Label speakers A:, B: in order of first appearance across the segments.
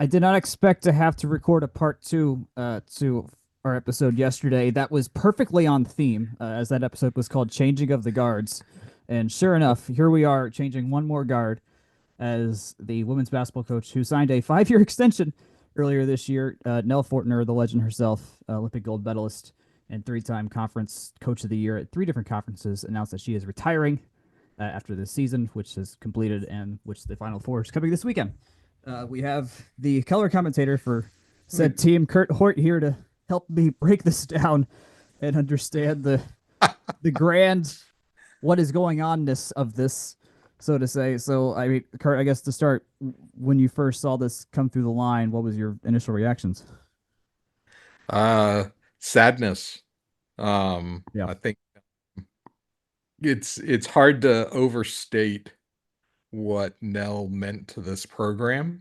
A: I did not expect to have to record a part two to our episode yesterday. That was perfectly on theme, as that episode was called Changing of the Guards. And sure enough, here we are changing one more guard as the women's basketball coach who signed a 5 year extension earlier this year. Nell Fortner, the legend herself, Olympic gold medalist and three-time conference coach of the year at three different conferences, announced that she is retiring after this season, which is completed and which the Final Four is coming this weekend. We have the color commentator for said team, Kurt Hoyt, here to help me break this down and understand the grand what is going on-ness of this, so to say. So, I mean, Kurt, I guess to start, when you first saw this come through the line, what was your initial reactions?
B: Uh, Sadness.
A: Yeah,
B: I think it's hard to overstate what Nell meant to this program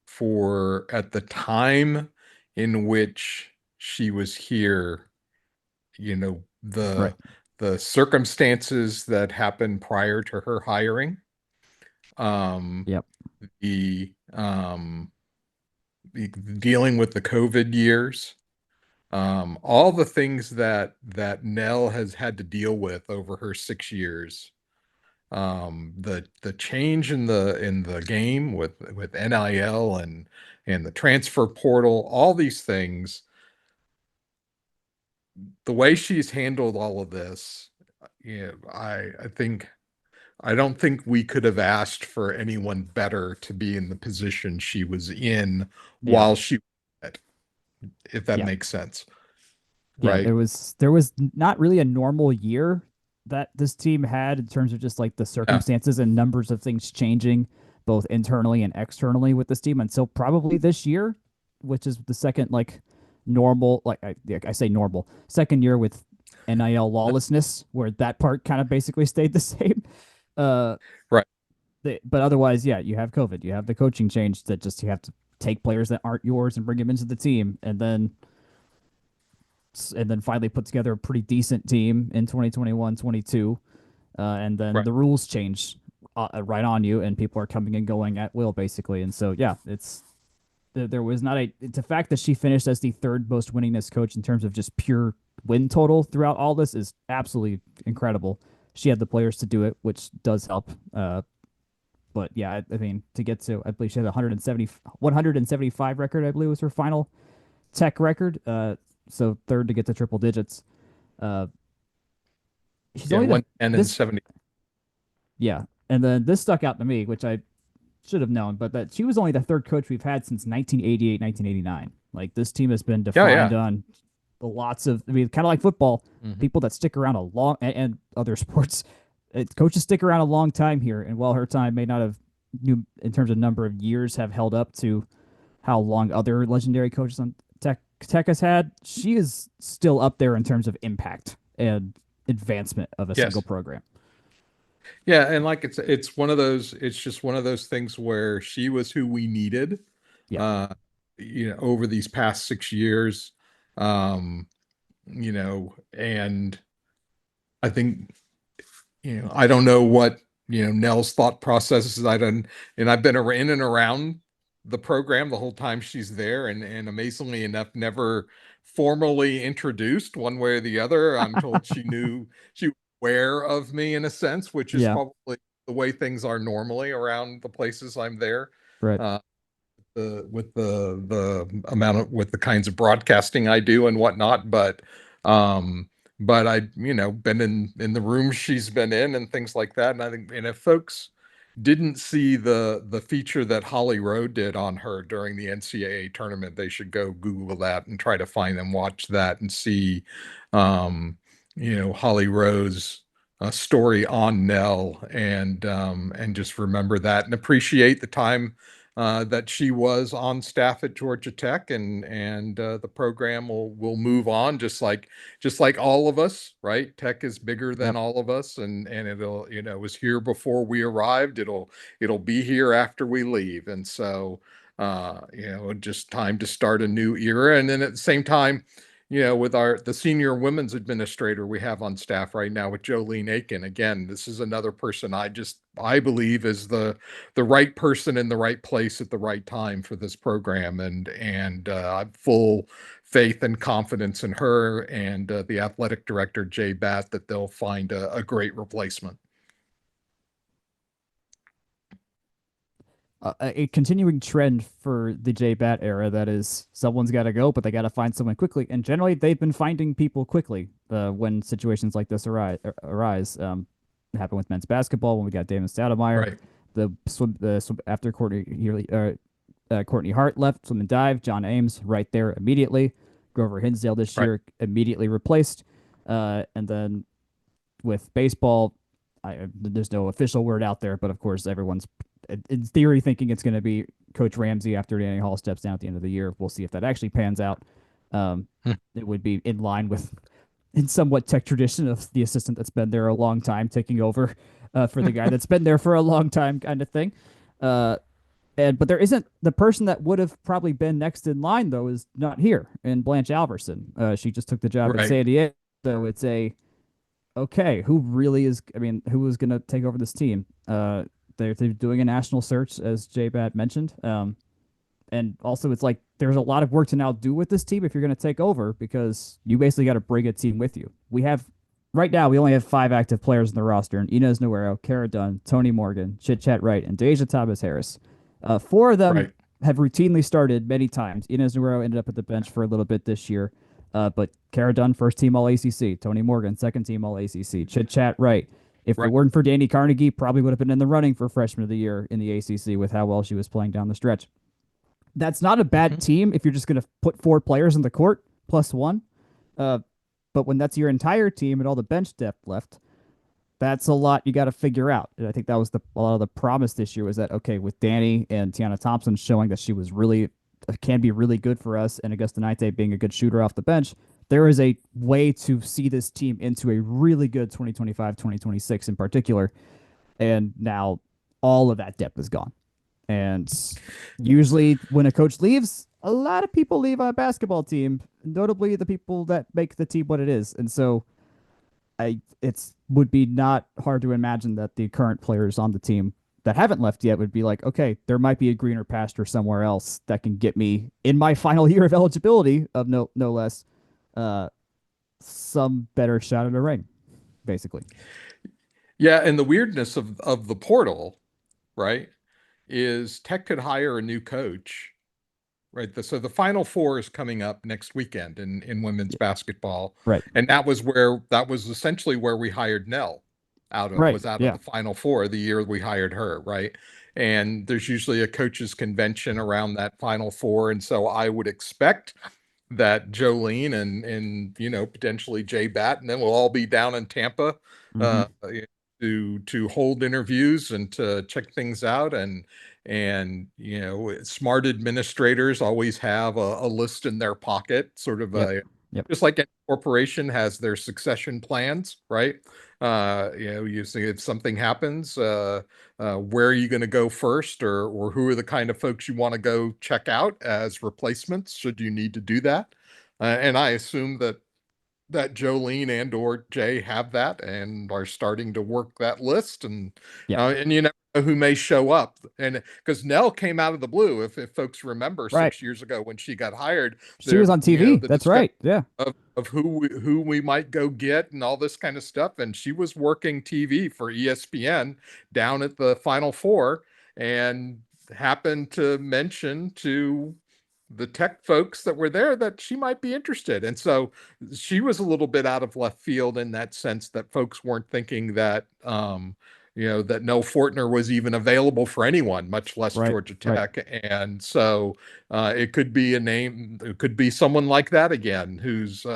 B: for at the time in which she was here, you know,
A: right.
B: the circumstances that happened prior to her hiring, um,
A: Yep.
B: the dealing with the COVID years, all the things that Nell has had to deal with over her 6 years, the change in the game with NIL and the transfer portal, all these things, the way she's handled all of this, I don't think we could have asked for anyone better to be in the position she was in
A: Yeah.
B: while she, if that
A: Yeah.
B: makes sense,
A: Yeah.
B: right?
A: There was not really a normal year that this team had in terms of just like the
B: Yeah,
A: circumstances and numbers of things changing both internally and externally with this team until probably this year, which is the second like normal, like I say normal, second year with NIL lawlessness, where that part kind of basically stayed the same. Uh,
B: right.
A: but otherwise, yeah, you have COVID, you have the coaching change that just you have to take players that aren't yours and bring them into the team, and then finally put together a pretty decent team in 2021-22, and then
B: Right.
A: the rules change right on you, and people are coming and going at will, basically. And so, yeah, there was not it's a fact that she finished as the third most winningest coach in terms of just pure win total throughout all this is absolutely incredible. She had the players to do it, which does help. But yeah, I mean, to get to, I believe she had 175 record, I believe was her final tech record. So third to get to triple digits. Uh, she's
B: Yeah,
A: only the
B: 110 and
A: this
B: 70.
A: yeah, and then this stuck out to me, which I should have known, but that she was only the third coach we've had since 1988, 1989. Like this team has been
B: Yeah,
A: defined
B: yeah.
A: on the lots of, I mean, kind of like football,
B: Hmm.
A: people that stick around a long and other sports, coaches stick around a long time here. And while her time may not have new in terms of number of years have held up to how long other legendary coaches on Tech has had, she is still up there in terms of impact and advancement of a single
B: Yes.
A: program.
B: Yeah, and like it's one of those, it's just one of those things where she was who we needed,
A: Yep.
B: uh, over these past 6 years. Um, and I think, I don't know what, Nell's thought processes. And I've been in and around the program the whole time she's there, and amazingly enough, never formally introduced one way or the other. I'm told she was aware of me in a sense, which is
A: Yeah.
B: probably the way things are normally around the places I'm there.
A: Right.
B: Uh, with the amount of with the kinds of broadcasting I do and whatnot, but I been in the rooms she's been in and things like that, and I think, and if folks didn't see the feature that Holly Rowe did on her during the NCAA tournament, they should go Google that and try to find and watch that and see, um, Holly Rowe's story on Nell, and just remember that and appreciate the time that she was on staff at Georgia Tech, and the program will move on, just like all of us, right? Tech is bigger than
A: Yep.
B: all of us, and it'll, it was here before we arrived. It'll be here after we leave, and so just time to start a new era. And then at the same time, with the senior women's administrator we have on staff right now with Jolene Aiken. Again, this is another person I believe is the right person in the right place at the right time for this program, and I've full faith and confidence in her and the athletic director Jay Batt that they'll find a great replacement.
A: A continuing trend for the J Bat era, that is, someone's got to go, but they got to find someone quickly. And generally, they've been finding people quickly when situations like this arise. It happened with men's basketball when we got Damon Stoudemire.
B: Right.
A: The swim after Courtney Hart left, swim and dive. John Ames right there immediately. Grover Hinsdale this
B: Right.
A: year immediately replaced. And then with baseball, there's no official word out there, but of course everyone's in theory thinking it's going to be Coach Ramsey after Danny Hall steps down at the end of the year. We'll see if that actually pans out. It would be in line with, in somewhat tech tradition, of the assistant that's been there a long time taking over for the guy that's been there for a long time, kind of thing. But there isn't the person that would have probably been next in line, though, is not here. And Blanche Alverson, she just took the job at
B: Right.
A: San Diego, so it's okay, who really is? I mean, who is going to take over this team? They're doing a national search, as J Bat mentioned. And also, it's like there's a lot of work to now do with this team if you're going to take over, because you basically got to bring a team with you. Right now, we only have 5 active players in the roster: and Inez Nuero, Cara Dunn, Tony Morgan, Chit Chat Wright, and Deja Thomas Harris. 4 of them
B: Right.
A: have routinely started many times. Inez Nuero ended up at the bench for a little bit this year. But Cara Dunn, first team All ACC. Tony Morgan, second team All ACC. Chit Chat Wright. If it
B: Right.
A: weren't for Danny Carnegie, probably would have been in the running for freshman of the year in the ACC with how well she was playing down the stretch. That's not a bad team if you're just going to put 4 players in the court plus 1. But when that's your entire team and all the bench depth left, that's a lot you got to figure out. And I think that was a lot of the promise this year, was that, okay, with Danny and Tiana Thompson showing that she was really can be really good for us, and Augusta Naite being a good shooter off the bench, there is a way to see this team into a really good 2025, 2026 in particular. And now all of that depth is gone. And usually when a coach leaves, a lot of people leave on a basketball team, notably the people that make the team what it is. And so it would be not hard to imagine that the current players on the team that haven't left yet would be like, okay, there might be a greener pasture somewhere else that can get me in my final year of eligibility, of no less, some better shot at a ring, basically.
B: Yeah, and the weirdness of the portal, right, is Tech could hire a new coach, right? So the Final Four is coming up next weekend in women's basketball,
A: Right.
B: and that was essentially where we hired Nell
A: Right.
B: was out of
A: Yeah.
B: the Final Four the year we hired her, right? And there's usually a coaches convention around that Final Four, and so I would expect that Jolene and potentially Jay Batt, and then we'll all be down in Tampa
A: Mm-hmm.
B: to hold interviews and to check things out, and smart administrators always have a list in their pocket, sort of
A: Yep.
B: a
A: Yep.
B: just like any corporation has their succession plans, right? You see if something happens, where are you going to go first, or who are the kind of folks you want to go check out as replacements should you need to do that? And I assume that Jolene and or Jay have that and are starting to work that list,
A: Yep.
B: and you never know who may show up. And because Nell came out of the blue, if folks remember
A: Right.
B: 6 years ago when she got hired,
A: She was on TV.
B: the
A: That's
B: discussion
A: right. Yeah.
B: of who we might go get and all this kind of stuff, and she was working TV for ESPN down at the Final Four, and happened to mention to the Tech folks that were there that she might be interested. And so she was a little bit out of left field in that sense, that folks weren't thinking that that Nell Fortner was even available for anyone, much less
A: Right.
B: Georgia
A: Right.
B: Tech. And so it could be a name, it could be someone like that again, who's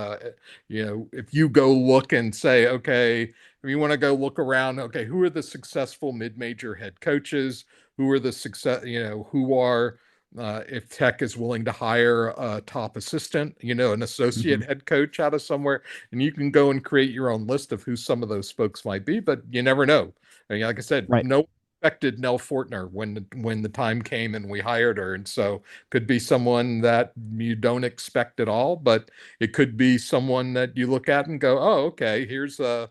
B: if you go look and say, okay, if you want to go look around, okay, who are the successful mid-major head coaches? Who are the success, who are if Tech is willing to hire a top assistant, an
A: Mm-hmm.
B: associate head coach out of somewhere, and you can go and create your own list of who some of those folks might be, but you never know. I mean, like I said,
A: Right.
B: no expected Nell Fortner when the time came and we hired her, and so could be someone that you don't expect at all, but it could be someone that you look at and go, oh, okay, here's a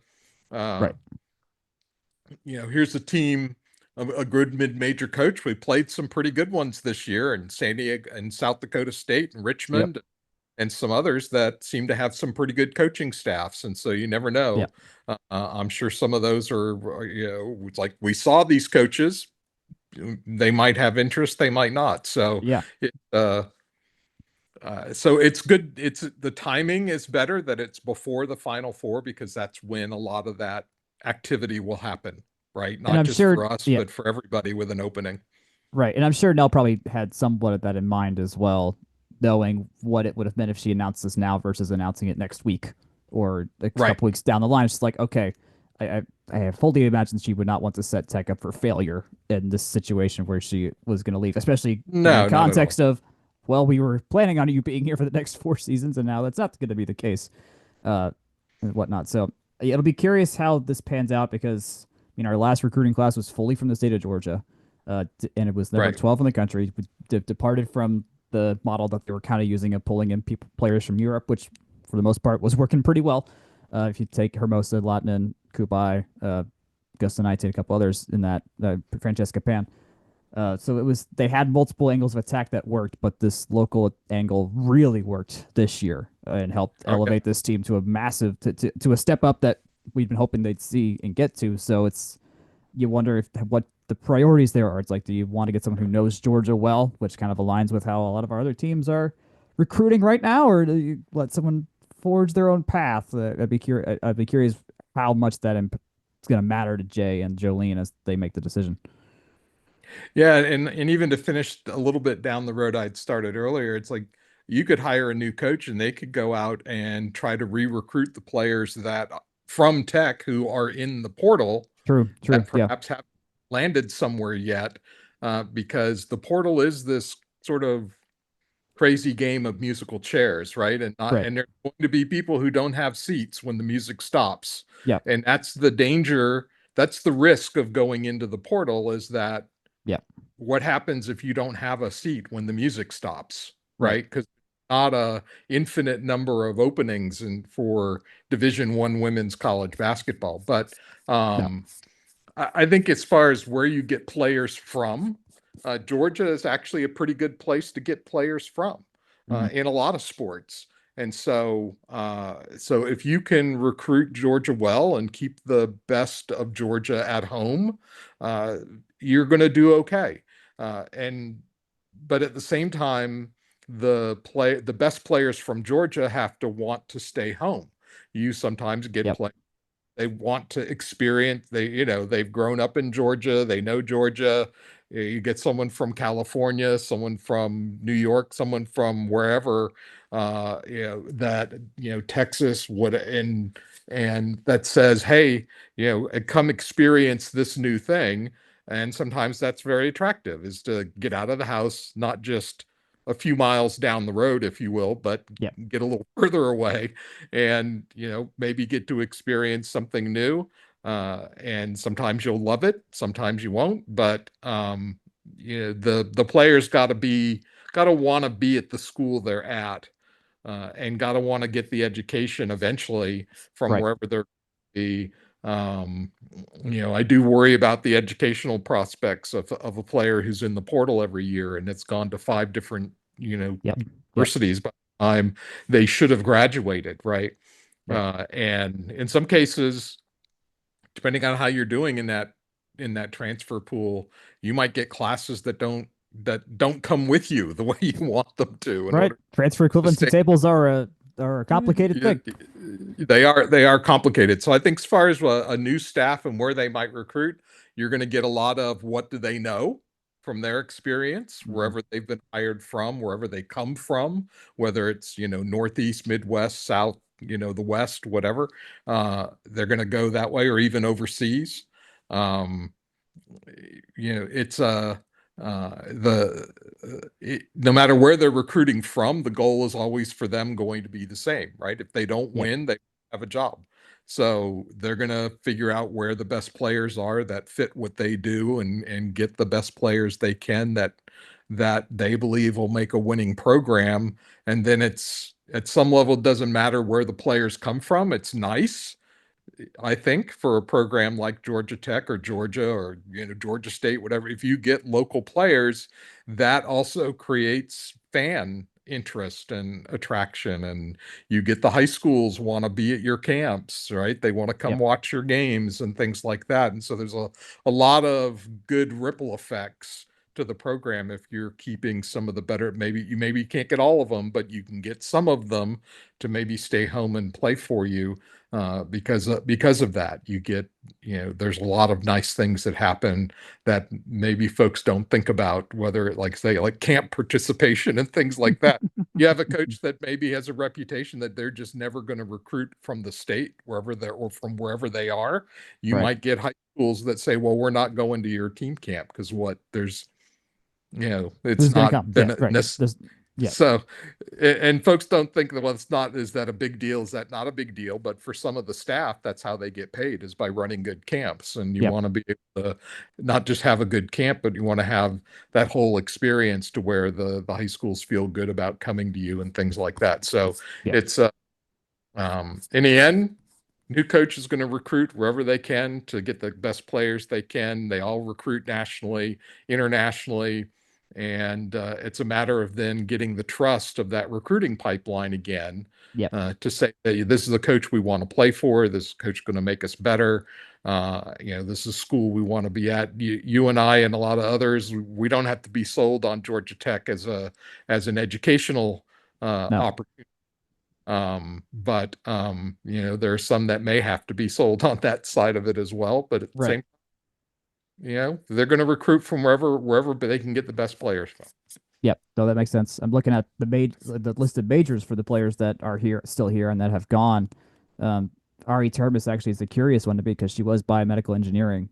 B: uh,
A: Right.
B: here's a team, a good mid-major coach. We played some pretty good ones this year in San Diego and South Dakota State and
A: Yep.
B: Richmond and some others that seem to have some pretty good coaching staffs. And so you never
A: Yeah.
B: know. I'm sure some of those are, it's like we saw these coaches, they might have interest, they might not. So
A: Yeah.
B: so it's good. It's the timing is better that it's before the Final Four because that's when a lot of that activity will happen, right?
A: And
B: Not
A: I'm
B: just
A: sure,
B: for us,
A: yeah,
B: but for everybody with an opening.
A: right. And I'm sure Nell probably had somewhat of that in mind as well, knowing what it would have meant if she announced this now versus announcing it next week or a
B: Right.
A: couple weeks down the line. It's just like, okay, I, I, I fully imagine she would not want to set Tech up for failure in this situation where she was going to leave, especially given the
B: No, not at all.
A: context of, well, we were planning on you being here for the next 4 seasons, and now that's not going to be the case, uh, and whatnot. So yeah, it'll be curious how this pans out because our last recruiting class was fully from the state of Georgia, and it was number
B: Right.
A: 12 in the country. We departed from the model that they were kind of using of pulling in players from Europe, which for the most part was working pretty well. If you take Hermosa, Latinen, Kubai, Gusta Knight, and a couple others in that, Francesca Pan. So it was they had multiple angles of attack that worked, but this local angle really worked this year and helped
B: Okay.
A: elevate this team to a massive to a step up that we've been hoping they'd see and get to. So it's you wonder if what the priorities there are. It's like, do you want to get someone who knows Georgia well, which kind of aligns with how a lot of our other teams are recruiting right now, or do you let someone forge their own path? I'd be curious. I'd be curious how much that is going to matter to Jay and Jolene as they make the decision.
B: Yeah, and even to finish a little bit down the road I'd started earlier, it's like you could hire a new coach and they could go out and try to re-recruit the players that from Tech who are in the portal
A: True. True.
B: that
A: Yeah.
B: perhaps haven't landed somewhere yet, because the portal is this sort of crazy game of musical chairs, right?
A: Right.
B: And there's going to be people who don't have seats when the music stops,
A: Yeah.
B: and that's the danger. That's the risk of going into the portal is that
A: Yeah.
B: what happens if you don't have a seat when the music stops,
A: Right.
B: right? Because not a infinite number of openings and for Division I women's college basketball. But
A: No.
B: um, I think as far as where you get players from, Georgia is actually a pretty good place to get players from
A: Hmm.
B: in a lot of sports. And so, so if you can recruit Georgia well and keep the best of Georgia at home, uh, you're going to do okay. And but at the same time, the best players from Georgia have to want to stay home. You sometimes get
A: Yep.
B: players they want to experience they've grown up in Georgia, they know Georgia. You get someone from California, someone from New York, someone from wherever, that Texas would, and that says, hey, come experience this new thing. And sometimes that's very attractive, is to get out of the house, not just a few miles down the road, if you will, but
A: Yep.
B: get a little further away and maybe get to experience something new. And sometimes you'll love it, sometimes you won't, but the players got to want to be at the school they're at, and got to want to get the education eventually from
A: Right.
B: wherever they're be. um I do worry about the educational prospects of a player who's in the portal every year and it's gone to 5 different
A: Yep. Yep.
B: universities by the time they should have graduated, right?
A: Right.
B: And in some cases, depending on how you're doing in that transfer pool, you might get classes that don't come with you the way you want them to in
A: Right.
B: order
A: Transfer
B: to
A: equivalency
B: stay.
A: tables are a complicated
B: Yeah,
A: thing.
B: they are complicated. So I think as far as a new staff and where they might recruit, you're going to get a lot of what do they know from their experience,
A: Hmm.
B: wherever they've been hired from, wherever they come from, whether it's Northeast, Midwest, South, the West, whatever. They're going to go that way, or even overseas. Um, it's the no matter where they're recruiting from, the goal is always for them going to be the same, right? If they don't
A: Yep.
B: win, they have a job. So they're going to figure out where the best players are that fit what they do, and get the best players they can that they believe will make a winning program. And then it's at some level, it doesn't matter where the players come from. It's nice, I think, for a program like Georgia Tech or Georgia or Georgia State, whatever. If you get local players, that also creates fan interest and attraction, and you get the high schools want to be at your camps, right? They want to come
A: Yep.
B: watch your games and things like that. And so there's a lot of good ripple effects to the program if you're keeping some of the better. Maybe you can't get all of them, but you can get some of them to maybe stay home and play for you, because of that. You get, there's a lot of nice things that happen that maybe folks don't think about, whether like say like camp participation and things like that. You have a coach that maybe has a reputation that they're just never going to recruit from the state wherever they're, or from wherever they are. You
A: Right.
B: might get high schools that say, well, we're not going to your team camp because what there's,
A: Who's
B: it's
A: gonna
B: not
A: come? Yeah.
B: been
A: Right. There's. Yeah.
B: so, and folks don't think that, well, it's not, is that a big deal? Is that not a big deal? But for some of the staff, that's how they get paid, is by running good camps. And you
A: Yep.
B: want to be able to not just have a good camp, but you want to have that whole experience to where the high schools feel good about coming to you and things like that. So
A: Yep.
B: it's, in the end, new coach is going to recruit wherever they can to get the best players they can. They all recruit nationally, internationally, and it's a matter of then getting the trust of that recruiting pipeline again,
A: Yep.
B: to say, hey, this is a coach we want to play for. This coach going to make us better. This is school we want to be at. You and I and a lot of others, we don't have to be sold on Georgia Tech as an educational
A: No.
B: opportunity. But there are some that may have to be sold on that side of it as well. But at the
A: Right.
B: same, they're going to recruit from wherever they can get the best players from.
A: Yep. No, that makes sense. I'm looking at the listed majors for the players that are here, still here, and that have gone. Um, Ari Termis actually is a curious one to be because she was biomedical engineering.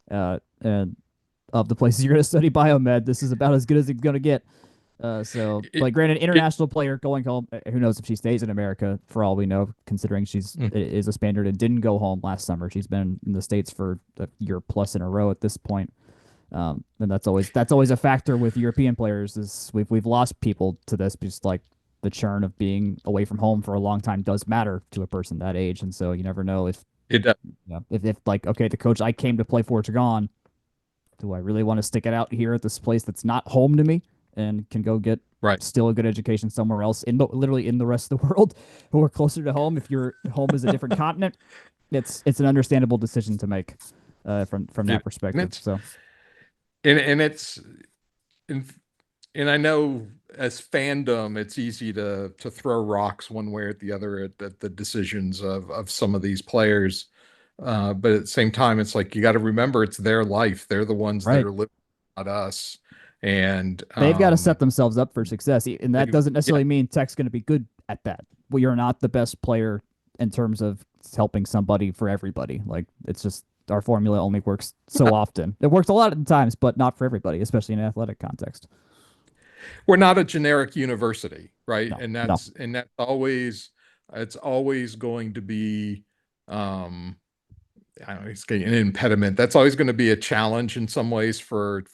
A: And of the places you're going to study biomed, this is about as good as it's going to get. So,
B: It,
A: like, granted,
B: it,
A: international player going home. Who knows if she stays in America? For all we know, considering she's
B: mm,
A: is a Spaniard and didn't go home last summer. She's been in the States for a year plus in a row at this point. And that's always a factor with European players. Is we've lost people to this, just like the churn of being away from home for a long time does matter to a person that age. And so you never know if
B: it
A: if like, okay, the coach I came to play for is gone. Do I really want to stick it out here at this place that's not home to me and can go get
B: right.
A: still a good education somewhere else literally in the rest of the world who are closer to home? If your home is a different continent, it's an understandable decision to make from that
B: It, and
A: perspective.
B: it's
A: So
B: and it's and, and I know as fandom, it's easy to throw rocks one way or the other at the decisions of some of these players. But at the same time, it's like you got to remember it's their life. They're the ones that
A: right.
B: are living, not us. And
A: They've got to set themselves up for success, and that
B: they,
A: doesn't
B: yeah,
A: necessarily mean Tech's going to be good at that. We are not the best player in terms of helping somebody for everybody. Like, it's just our formula only works so often. It works a lot of the times, but not for everybody, especially in an athletic context.
B: we're not a generic university, right?
A: No,
B: And
A: no,
B: that's always, it's always going to be, um, I don't know, it's an impediment. That's always going to be a challenge in some ways for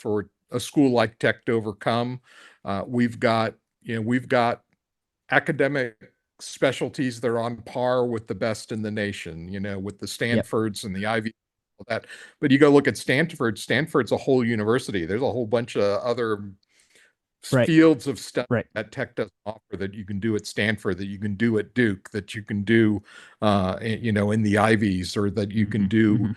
B: a school like Tech to overcome. We've got academic specialties that are on par with the best in the nation, with the
A: yep,
B: Stanfords and the Ivy, all that. But you go look at Stanford. Stanford's a whole university. There's a whole bunch of other
A: right,
B: fields of study
A: right,
B: that Tech doesn't offer, that you can do at Stanford, that you can do at Duke, that you can do, in the Ivies, or that you can
A: hmm
B: do,
A: hmm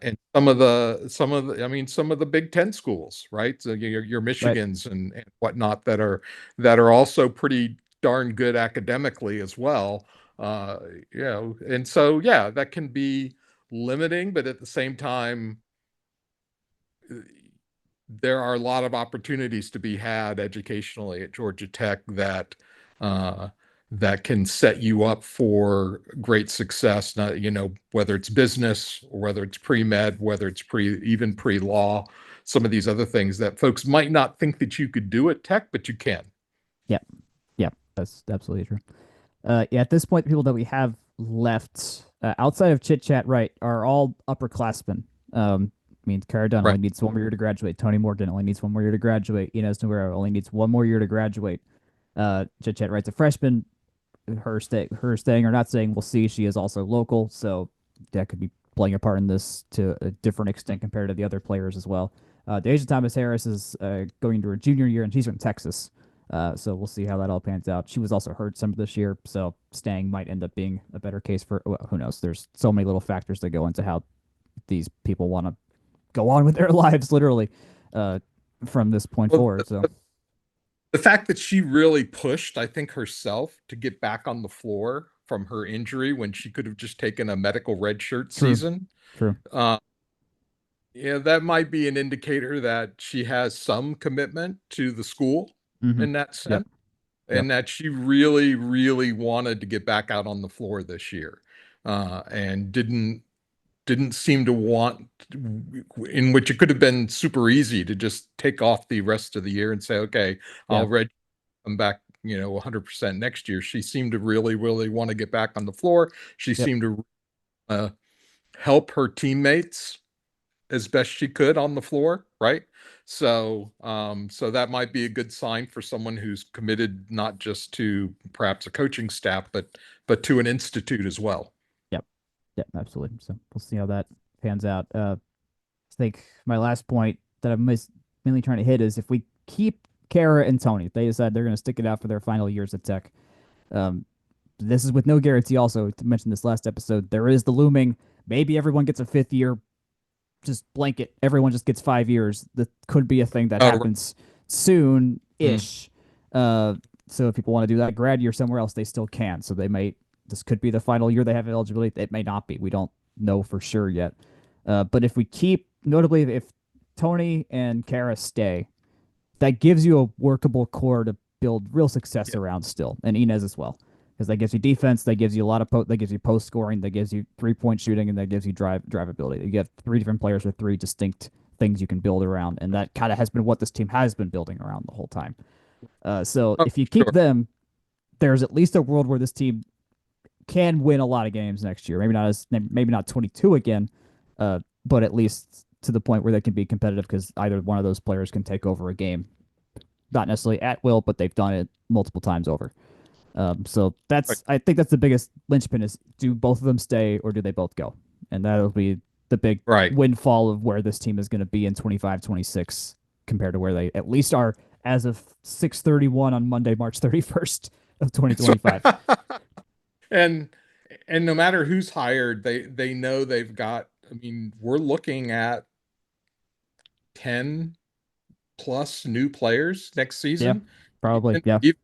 B: and I mean, some of the Big Ten schools, right? So your
A: right,
B: Michigans and whatnot that are also pretty darn good academically as well. Uh, and so yeah, that can be limiting, but at the same time, there are a lot of opportunities to be had educationally at Georgia Tech uh, that can set you up for great success. Not, whether it's business or whether it's pre-med, whether it's even pre-law, some of these other things that folks might not think that you could do at Tech, but you can.
A: yep, yep. That's absolutely true. Yeah, at this point, the people that we have left, outside of Chit Chat, right, are all upperclassmen. Means Cara Dunn
B: Right.
A: only needs one more year to graduate. Tony Morgan only needs one more year to graduate. Inez Navarro only needs one more year to graduate. Chit Chat Wright's a freshman. Her staying or not staying, we'll see. She is also local, so that could be playing a part in this to a different extent compared to the other players as well. Deja Thomas Harris is going to her junior year, and she's from Texas. So we'll see how that all pans out. She was also hurt some of this year, so staying might end up being a better case for, well, who knows. There's so many little factors that go into how these people want to go on with their lives, literally, uh, from this point
B: Well,
A: forward. So
B: the fact that she really pushed, I think, herself to get back on the floor from her injury when she could have just taken a medical redshirt
A: true,
B: season,
A: true.
B: uh, yeah, that might be an indicator that she has some commitment to the school
A: Mm-hmm.
B: in that
A: Yep,
B: sense,
A: yep,
B: and that she really, really wanted to get back out on the floor this year, and didn't seem to want, in which it could have been super easy to just take off the rest of the year and say, okay,
A: yeah,
B: I'll red come back, 100% next year. She seemed to really, really want to get back on the floor. She
A: yep,
B: seemed to uh, help her teammates as best she could on the floor, right? So that might be a good sign for someone who's committed not just to perhaps a coaching staff, but to an institute as well.
A: yep, yep, absolutely. So we'll see how that pans out. I think my last point that I'm mainly trying to hit is if we keep Kara and Tony, if they decide they're going to stick it out for their final years at Tech. Um, this is with no guarantee. Also, to mention this last episode, there is the looming. Maybe everyone gets a fifth year, just blanket. Everyone just gets 5 years. That could be a thing that
B: Oh, right.
A: happens soon
B: Mm.
A: ish. So if people want to do that grad year somewhere else, they still can. So they may. This could be the final year they have eligibility. It may not be. We don't know for sure yet. But if we keep, notably, if Tony and Kara stay, that gives you a workable core to build real success
B: Yeah.
A: around still, and Inez as well, because that gives you defense, that gives you a lot of that gives you post scoring, that gives you 3 point shooting, and that gives you drivability. You get three different players with three distinct things you can build around, and that kind of has been what this team has been building around the whole time. So
B: Oh,
A: if you keep
B: sure.
A: them, there's at least a world where this team can win a lot of games next year. Maybe not 22 again, but at least to the point where they can be competitive because either one of those players can take over a game, not necessarily at will, but they've done it multiple times over. So
B: Right.
A: I think that's the biggest linchpin is do both of them stay or do they both go? And that'll be the big
B: Right.
A: windfall of where this team is going to be in 25, 26 compared to where they at least are as of 6:31 on Monday, March 31st of
B: So,
A: 2025.
B: and and no matter who's hired, they know they've got. I mean, we're looking at 10 plus new players next
A: Yeah,
B: season.
A: probably.
B: Even,
A: Yeah,
B: even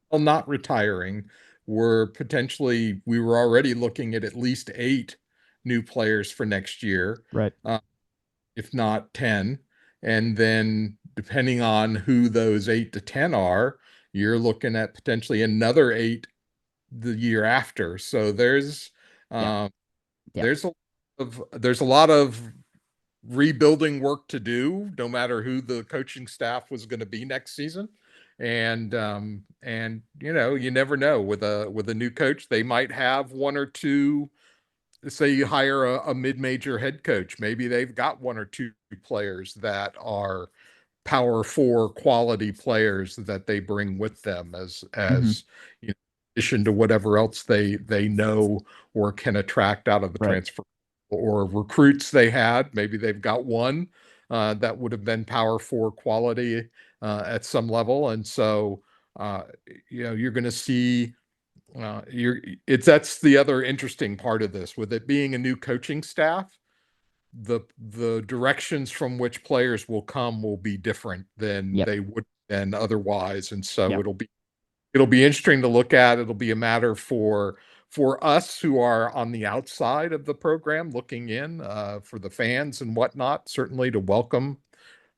B: while not retiring, we were already looking at least 8 new players for next year,
A: right.
B: if not 10. And then depending on who those 8 to 10 are, you're looking at potentially another 8 the year after. So
A: Yeah,
B: um,
A: yeah,
B: there's a lot of rebuilding work to do, no matter who the coaching staff was going to be next season. And you never know with a new coach, they might have one or two. Say you hire a mid-major head coach, maybe they've got one or two players that are power four quality players that they bring with them
A: hmm,
B: as you know, in addition to whatever else they know or can attract out of the
A: right.
B: transfer or recruits they had. Maybe they've got one that would have been power four quality at some level, and so uh, you're going to see. That's the other interesting part of this, with it being a new coaching staff, the directions from which players will come will be different than
A: Yep,
B: they would than otherwise, and so
A: yep,
B: it'll be interesting to look at. It'll be a matter for us who are on the outside of the program looking in, for the fans and whatnot, certainly to welcome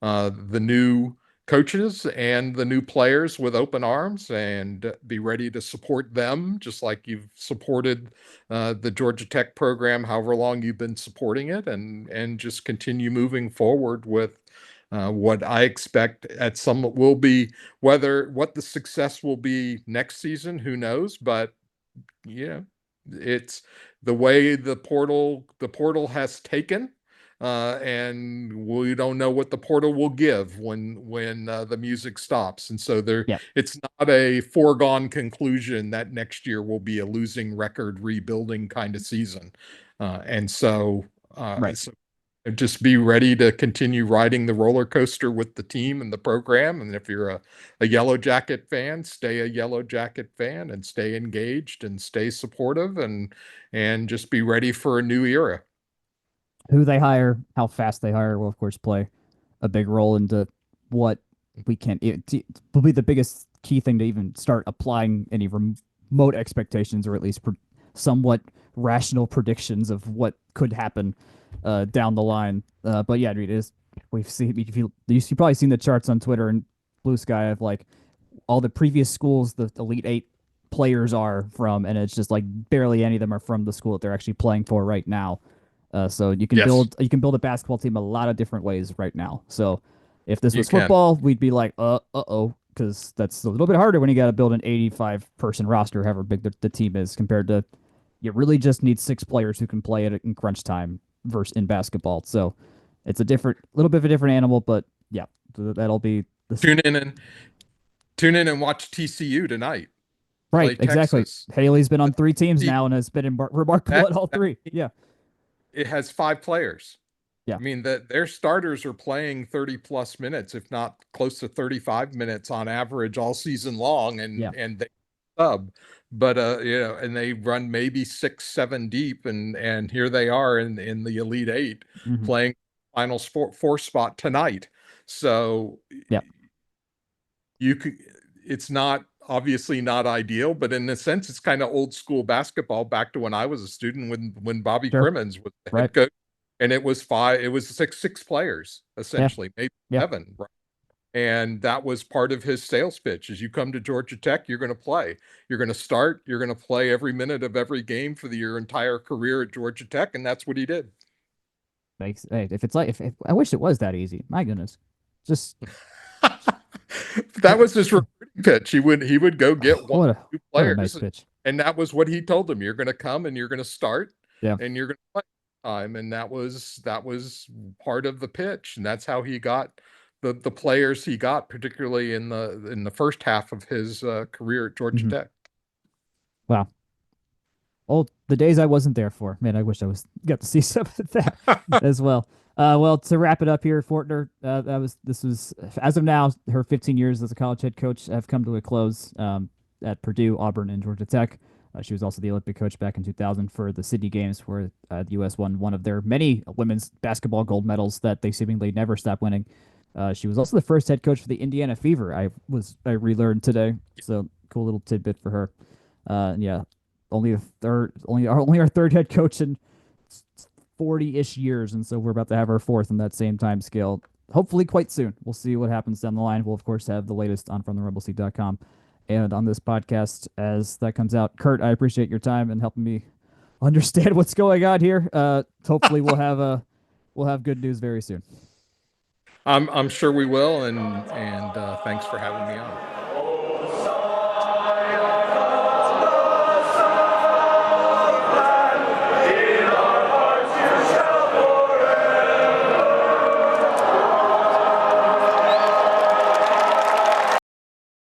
B: the new coaches and the new players with open arms and be ready to support them, just like you've supported the Georgia Tech program, however long you've been supporting it, and just continue moving forward with what I expect at some will be, whether what the success will be next season, who knows, but yeah. it's the way the portal has taken, and we don't know what the portal will give when the music stops. And so
A: Yeah,
B: it's not a foregone conclusion that next year will be a losing record rebuilding kind of season. And so,
A: right.
B: just be ready to continue riding the roller coaster with the team and the program. And if you're a Yellow Jacket fan, stay a Yellow Jacket fan and stay engaged and stay supportive, and just be ready for a new era.
A: Who they hire, how fast they hire will of course play a big role into what we can. It will be the biggest key thing to even start applying any remote expectations, or at least somewhat rational predictions of what could happen down the line. But yeah, it is. We've seen. If you've probably seen the charts on Twitter and Blue Sky of like all the previous schools the Elite Eight players are from, and it's just like barely any of them are from the school that they're actually playing for right now. So
B: Yes,
A: you can build a basketball team a lot of different ways right now. So if this
B: you
A: was
B: can.
A: football, we'd be like, oh, because that's a little bit harder when you got to build an 85 person roster, however big the team is, compared to you really just need 6 players who can play it in crunch time versus in basketball. So it's a little bit of a different animal, but yeah, that'll be this.
B: Tune in and tune in and watch TCU tonight
A: Right,
B: play
A: exactly.
B: Texas.
A: Haley's been on 3 teams
B: The-
A: now and has been remarkable
B: That,
A: at all
B: that
A: 3. Yeah,
B: it has 5 players.
A: yeah,
B: I mean that their starters are playing 30 plus minutes, if not close to 35 minutes on average all season long,
A: yeah.
B: and they sub, but and they run maybe 6, 7 deep, and here they are in the Elite Eight
A: Hmm.
B: playing final four spot tonight. So
A: Yeah,
B: you could, it's not obviously not ideal, but in a sense, it's kind of old school basketball back to when I was a student when Bobby
A: sure.
B: Crimmins was the
A: Right.
B: head coach, and it was six players
A: Yeah,
B: essentially, maybe
A: yeah.
B: 7, right? And that was part of his sales pitch. As you come to Georgia Tech, you're going to play. You're going to start. You're going to play every minute of every game for your entire career at Georgia Tech, and that's what he did.
A: Hey, if it's like if I wish it was that easy. My goodness, just
B: That was his recruiting pitch. He would go get one, two
A: what a nice
B: players,
A: pitch.
B: and that was what he told them. You're going to come and you're going to start,
A: Yeah.
B: and you're going to play time, and that was part of the pitch, and that's how he got the players he got, particularly in the first half of his career at Georgia
A: Hmm.
B: Tech.
A: Wow. Oh, the days I wasn't there for. Man, I wish I was got to see some of that as well. Well, to wrap it up here, Fortner, this was as of now her 15 years as a college head coach have come to a close at Purdue, Auburn, and Georgia Tech. She was also the Olympic coach back in 2000 for the Sydney Games, where the U.S. won one of their many women's basketball gold medals that they seemingly never stop winning. She was also the first head coach for the Indiana Fever. I relearned today, so cool little tidbit for her. Yeah, only our third head coach in 40-ish years, and so we're about to have our fourth in that same time scale. Hopefully, quite soon. We'll see what happens down the line. We'll of course have the latest on FromTheRebelSeat.com and on this podcast as that comes out. Kurt, I appreciate your time and helping me understand what's going on here. Hopefully, we'll have good news very soon.
B: I'm sure we will, and thanks for having me on.